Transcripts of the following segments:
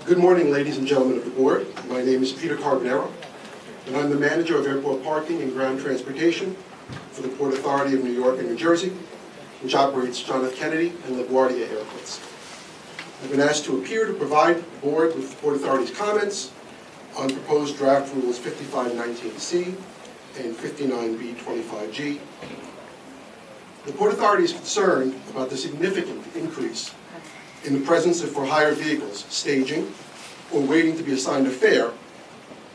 Good morning, ladies and gentlemen of the board. My name is Peter Carbonaro, and I'm the manager of airport parking and ground transportation for the Port Authority of New York and New Jersey, which operates John F. Kennedy and LaGuardia airports. I've been asked to appear to provide the board with the Port Authority's comments on proposed draft rules 5519C and 59B25G. The Port Authority is concerned about the significant increase in the presence of for-hire vehicles staging or waiting to be assigned a fare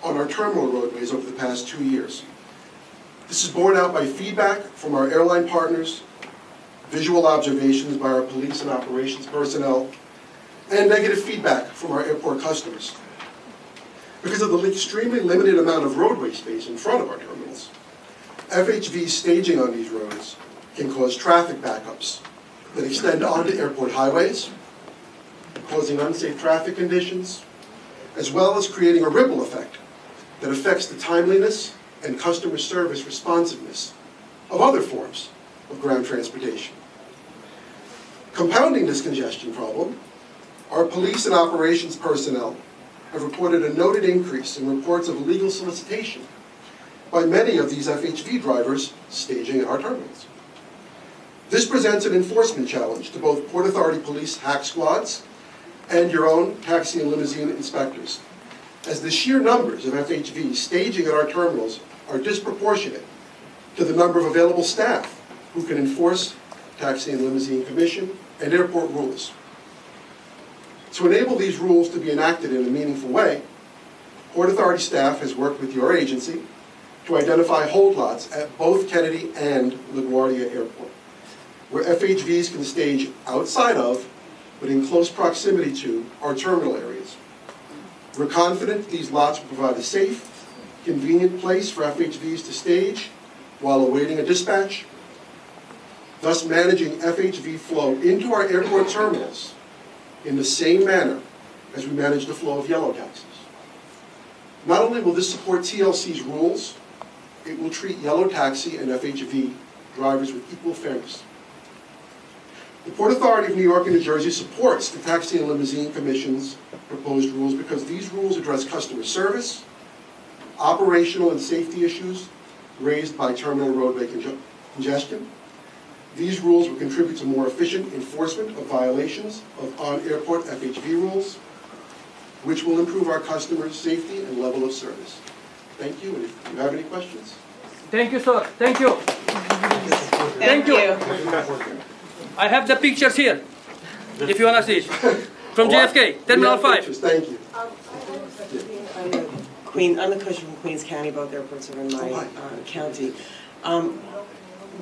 on our terminal roadways over the past 2 years. This is borne out by feedback from our airline partners, visual observations by our police and operations personnel, and negative feedback from our airport customers. Because of the extremely limited amount of roadway space in front of our terminals, FHV staging on these roads can cause traffic backups that extend onto airport highways, causing unsafe traffic conditions, as well as creating a ripple effect that affects the timeliness and customer service responsiveness of other forms of ground transportation. Compounding this congestion problem, our police and operations personnel have reported a noted increase in reports of illegal solicitation by many of these FHV drivers staging at our terminals. This presents an enforcement challenge to both Port Authority police hack squads and your own taxi and limousine inspectors, as the sheer numbers of FHVs staging at our terminals are disproportionate to the number of available staff who can enforce taxi and limousine commission and airport rules. To enable these rules to be enacted in a meaningful way, Port Authority staff has worked with your agency to identify hold lots at both Kennedy and LaGuardia Airport, where FHVs can stage outside of, but in close proximity to, our terminal areas. We're confident these lots will provide a safe, convenient place for FHVs to stage while awaiting a dispatch, thus managing FHV flow into our airport terminals in the same manner as we manage the flow of yellow taxis. Not only will this support TLC's rules, it will treat yellow taxi and FHV drivers with equal fairness. The Port Authority of New York and New Jersey supports the Taxi and Limousine Commission's proposed rules because these rules address customer service, operational and safety issues raised by terminal roadway congestion. These rules will contribute to more efficient enforcement of violations of on-airport FHV rules, which will improve our customers' safety and level of service. Thank you, and if you have any questions. Thank you, sir. Thank you. Thank you. I have the pictures here, if you want to see, from JFK, Terminal 5. Thank you. I'm the coach from Queens County. Both airports are in my county.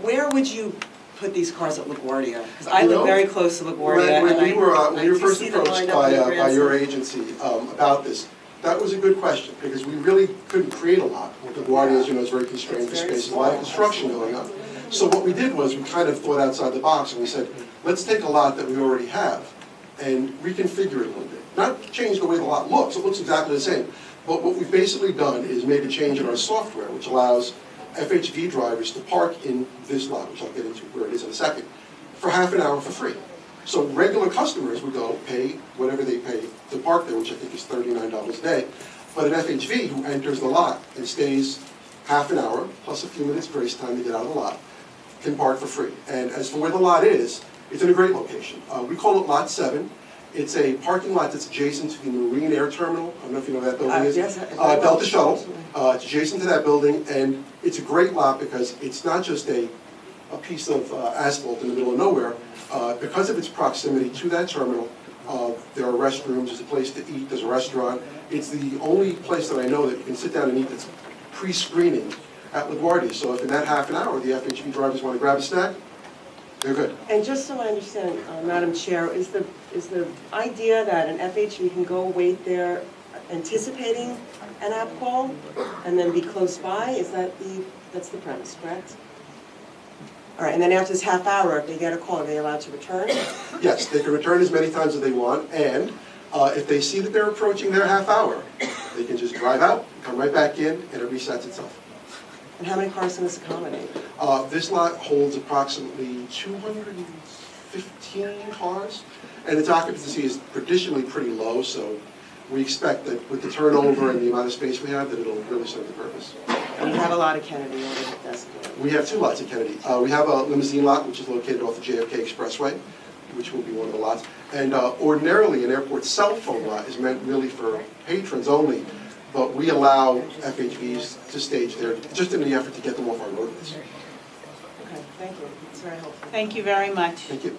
Where would you put these cars at LaGuardia? Because I live very close to LaGuardia. When we were first approached by your agency about this, that was a good question, because we really couldn't create a lot. LaGuardia, as you know, is very constrained for space. There's a lot of construction going on. So what we did was we kind of thought outside the box, and we said, let's take a lot that we already have and reconfigure it a little bit. Not change the way the lot looks. It looks exactly the same. But what we've basically done is made a change in our software, which allows FHV drivers to park in this lot, which I'll get into where it is in a second, for half an hour for free. So regular customers would go pay whatever they pay to park there, which I think is $39 a day. But an FHV who enters the lot and stays half an hour, plus a few minutes grace time to get out of the lot, can park for free. And as for where the lot is, it's in a great location. We call it Lot 7. It's a parking lot that's adjacent to the Marine Air Terminal. I don't know if you know what that building is. Yes, Delta Shuttle. It's adjacent to that building, and it's a great lot because it's not just a piece of asphalt in the middle of nowhere. Because of its proximity to that terminal, there are restrooms, there's a place to eat, there's a restaurant. It's the only place that I know that you can sit down and eat that's pre-screening at LaGuardia. So if in that half an hour the FHV drivers want to grab a snack, they're good. And just so I understand, Madam Chair, is the idea that an FHV can go wait there anticipating an app call and then be close by? That's the premise, correct? All right, and then after this half hour, if they get a call, are they allowed to return? Yes, they can return as many times as they want, and if they see that they're approaching their half hour, they can just drive out, come right back in, and it resets itself. And how many cars can this accommodate? This lot holds approximately 215 cars, and its occupancy is traditionally pretty low, so we expect that with the turnover and the amount of space we have, that it'll really serve the purpose. And we have a lot of Kennedy already designated. We have 2 lots at Kennedy. We have a limousine lot, which is located off the JFK Expressway, which will be one of the lots. And ordinarily, an airport cell phone lot is meant really for patrons only, but we allow FHVs to stage there just in the effort to get them off our roadways. Okay, thank you. It's very helpful. Thank you very much. Thank you.